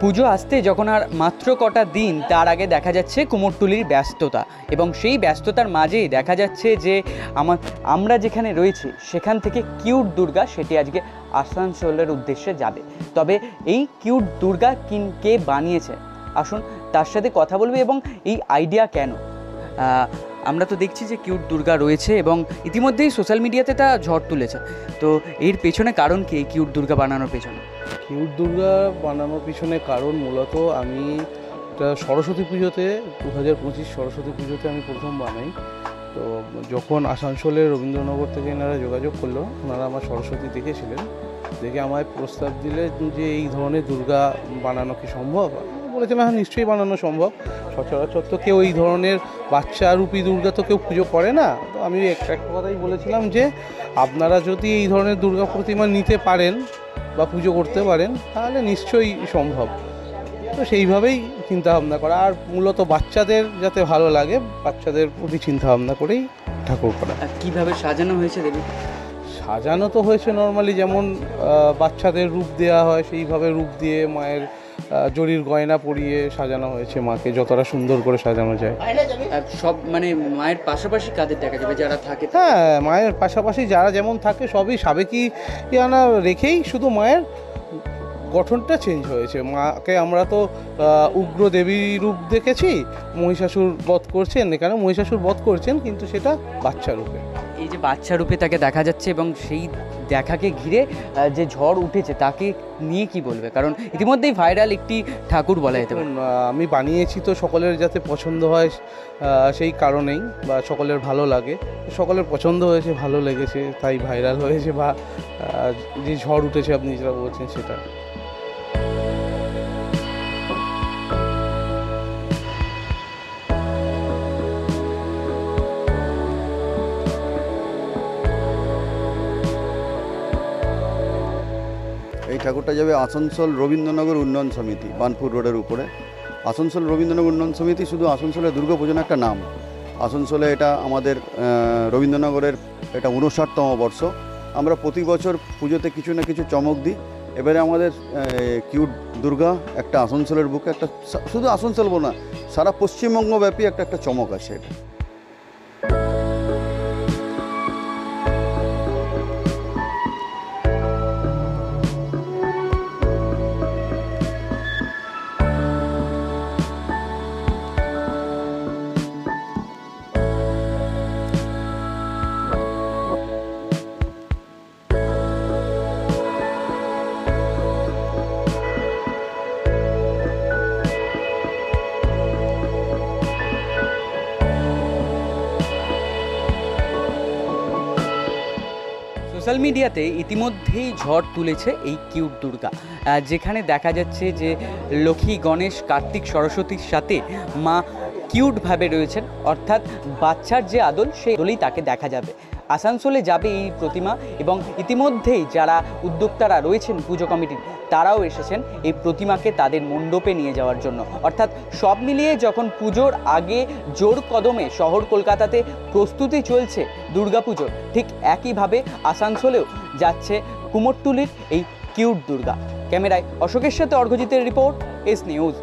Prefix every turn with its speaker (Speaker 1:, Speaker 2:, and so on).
Speaker 1: পুজো আসতে যখন আর মাত্র কটা দিন তার আগে দেখা যাচ্ছে কুমোরটুলির ব্যস্ততা, এবং সেই ব্যস্ততার মাঝেই দেখা যাচ্ছে যে আমরা যেখানে রয়েছি সেখান থেকে কিউট দুর্গা সেটি আজকে আসানসোলের উদ্দেশ্যে যাবে। তবে এই কিউট দুর্গা কে বানিয়েছে, আসুন তার সাথে কথা বলবে এবং এই আইডিয়া কেন। আমরা তো দেখছি যে কিউট দুর্গা রয়েছে এবং ইতিমধ্যেই সোশ্যাল মিডিয়াতে তা ঝড় তুলেছে। তো এর পেছনে কারণ কি, এই কিউট দুর্গা বানানোর পেছনে?
Speaker 2: কিউট দুর্গা বানানোর পিছনে কারণ মূলত আমি সরস্বতী পুজোতে 2025 সরস্বতী পুজোতে আমি প্রথম বানাই। তো যখন আসানসোলের রবীন্দ্রনগর থেকে এনারা যোগাযোগ করলো, ওনারা আমার সরস্বতী দেখেছিলেন, দেখে আমায় প্রস্তাব দিলে যে এই ধরনের দুর্গা বানানো কি সম্ভব। বলেছিলাম হ্যাঁ নিশ্চয়ই বানানো সম্ভব, সচরাচর তো কেউ এই ধরনের বাচ্চারূপী দুর্গা তো কেউ পুজো করে না। তো আমি একটা কথাই বলেছিলাম যে আপনারা যদি এই ধরনের দুর্গা প্রতিমা নিতে পারেন বা পুজো করতে পারেন তাহলে নিশ্চয়ই সম্ভব। তো সেইভাবেই চিন্তাভাবনা করা, আর মূলত বাচ্চাদের যাতে ভালো লাগে বাচ্চাদের প্রতি চিন্তাভাবনা করেই ঠাকুর করা।
Speaker 1: কীভাবে সাজানো হয়েছে দেবী?
Speaker 2: সাজানো তো হয়েছে নর্মালি যেমন বাচ্চাদের রূপ দেওয়া হয় সেইভাবে রূপ দিয়ে মায়ের জরির গয়না পরিয়ে সাজানো হয়েছে মাকে, যতটা সুন্দর করে সাজানো যায়।
Speaker 1: সব মানে মায়ের পাশাপাশি কাদের দেখা যাবে যারা থাকে?
Speaker 2: হ্যাঁ, মায়ের পাশাপাশি যারা যেমন থাকে সবই সাবেকি আনা রেখেই, শুধু মায়ের গঠনটা চেঞ্জ হয়েছে। মাকে আমরা তো উগ্র দেবী রূপ দেখেছি, মহিষাসুর বধ করছেন, এখানে মহিষাসুর বধ করছেন কিন্তু সেটা বাচ্চা রূপে। এই
Speaker 1: যে বাচ্চা রূপে তাকে দেখা যাচ্ছে এবং সেই দেখাকে ঘিরে যে ঝড় উঠেছে তাকে নিয়ে কি বলবে? কারণ ইতিমধ্যেই ভাইরাল একটি ঠাকুর বলা যেতে পারে।
Speaker 2: আমি বানিয়েছি তো সকলের যাতে পছন্দ হয় সেই কারণেই, বা সকলের ভালো লাগে, সকলের পছন্দ হয়েছে, ভালো লেগেছে, তাই ভাইরাল হয়েছে, বা যে ঝড় উঠেছে আপনি যেটা বলছেন সেটা।
Speaker 3: এই ঠাকুরটা যাবে আসানসোল রবীন্দ্রনগর উন্নয়ন সমিতি, বানপুর রোডের উপরে। আসানসোল রবীন্দ্রনগর উন্নয়ন সমিতি শুধু আসানসোলের দুর্গাপুজো একটা নাম, আসানসোলে এটা আমাদের রবীন্দ্রনগরের এটা 59তম বর্ষ। আমরা প্রতি বছর পুজোতে কিছু না কিছু চমক দিই। এবারে আমাদের কিউট দুর্গা একটা আসানসোলের বুকে একটা, শুধু আসানসোল না সারা পশ্চিমবঙ্গব্যাপী একটা চমক আছে এটা।
Speaker 1: সোশ্যাল মিডিয়াতে ইতিমধ্যেই ঝড় তুলেছে এই কিউট দুর্গা, যেখানে দেখা যাচ্ছে যে লক্ষ্মী, গণেশ, কার্তিক, সরস্বতীর সাথে মা কিউটভাবে রয়েছেন, অর্থাৎ বাচ্চার যে আদল সেই আদলেই তাকে দেখা যাবে। আসানসোলে যাবে এই প্রতিমা এবং ইতিমধ্যেই যারা উদ্যোক্তারা রয়েছেন পুজো কমিটির তারাও এসেছেন এই প্রতিমাকে তাদের মণ্ডপে নিয়ে যাওয়ার জন্য। অর্থাৎ সব মিলিয়ে যখন পুজোর আগে জোর কদমে শহর কলকাতাতে প্রস্তুতি চলছে দুর্গাপুজোর, ঠিক একইভাবে আসানসোলেও যাচ্ছে কুমোরটুলির এই কিউট দুর্গা। ক্যামেরায় অশোকের সাথে অর্ঘজিতের রিপোর্ট, এস নিউজ।